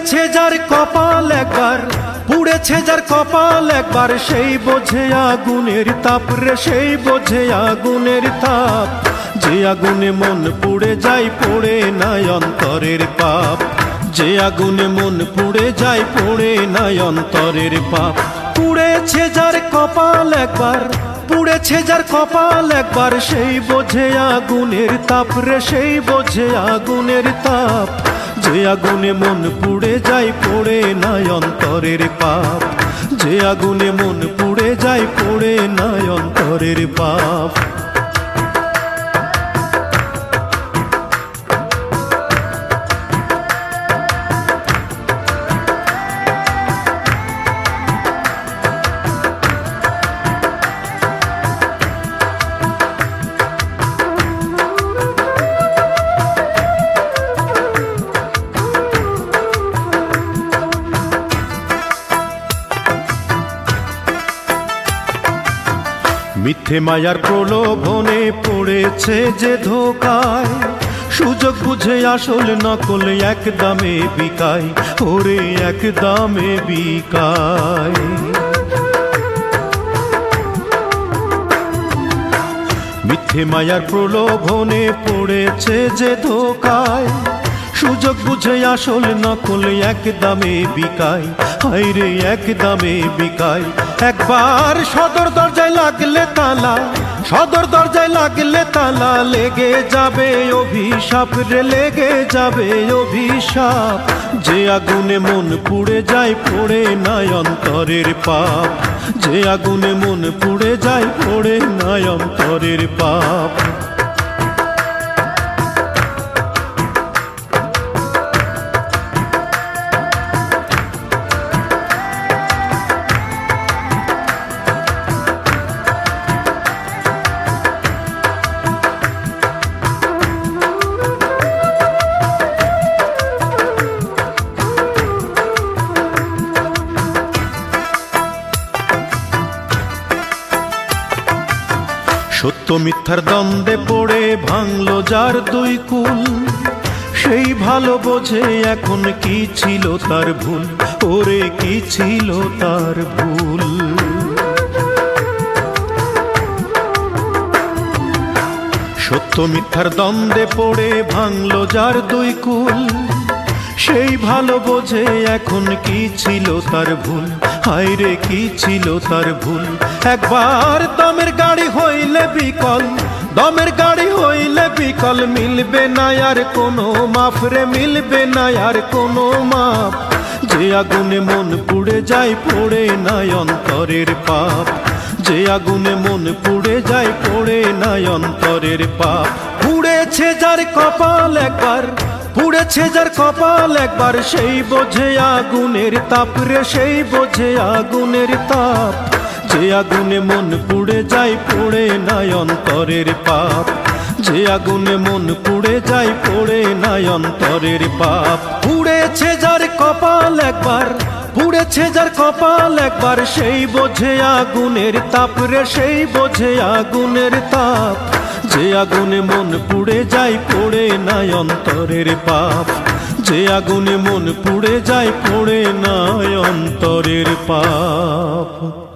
পুড়েছে যার কপাল একবার, পুড়েছে যার কপাল একবার, সেই বোঝে আগুনের তাপ রে, সেই বোঝে আগুনের তাপ। যে আগুনে মন পুড়ে যায় পড়ে নাই অন্তরের পাপ, যে আগুনে মন পুড়ে যায় পড়ে নাই অন্তরের পাপ। পুড়েছে যার কপাল একবার, পুড়েছে যার কপাল একবার, সেই বোঝে আগুনের তাপ রে, সেই বোঝে আগুনের তাপ। যে আগুনে মন পুড়ে যায় পড়ে নাই অন্তরের পাপ, যে আগুনে মন পুড়ে যায় পড়ে নাই অন্তরের পাপ। মিথ্যে মায়ার প্রলোভনে পড়েছে যে ধোকায়, সুযোগ বুঝে আসল নকল এক দামে বিকায়, ওরে এক দামে বিকায়। মিথ্যে মায়ার প্রলোভনে পড়েছে যে ধোকায়, সুযোগ বুঝে আসল নকল এক দামে বিকায়, হায়রে এক দামে বিকায়। একবার সদর দরজায় লাগলে তালা, সদর দরজায় লাগলে তালা, লেগে যাবে অভিশাপ রে, লেগে যাবে অভিশাপ। যে আগুনে মন পুড়ে যায় পড়ে নাই অন্তরের পাপ, যে আগুনে মন পুড়ে যায় পড়ে নাই অন্তরের পাপ। সত্য মিথ্যার দ্বন্দ্বে পড়ে ভাঙলো যার দুই কুল, সেই ভালো বোঝে এখন কি ছিল তার ভুল, ওরে কি ছিল তার ভুল। সত্য মিথ্যার দ্বন্দ্বে পড়ে ভাঙলো যার দুই কুল, সেই ভালো বোঝে এখন কি ছিল তার ভুল, হায়রে কি ছিল তার ভুল। একবার দমের গাড়ি হইলে বিকল, দমের গাড়ি হইলে বিকল, মিলবে না আর কোনো মাফ রে, মিলবে না আর কোনো মাপ। যে আগুনে মন পুড়ে যায় পড়ে নাই অন্তরের পাপ, যে আগুনে মন পুড়ে যায় পড়ে নাই অন্তরের পাপ। পুড়েছে যার কপাল একবার, পুড়েছে যার কপাল একবার, সেই বোঝে আগুনের তাপ রে, সেই বোঝে আগুনের তাপ। যে আগুনে মন পুড়ে যায় পড়ে নাই অন্তরের পাপ, যে আগুনে মন পুড়ে যায় পড়ে নাই অন্তরের পাপ। পুড়েছে যার কপাল একবার, পুড়েছে যার কপাল একবার, সেই বোঝে আগুনের তাপ রে, সেই বোঝে আগুনের তাপ। যে আগুনে মন পুড়ে যায় পড়ে নাই অন্তরের পাপ, যে আগুনে মন পুড়ে যায় পড়ে নাই অন্তরের পাপ।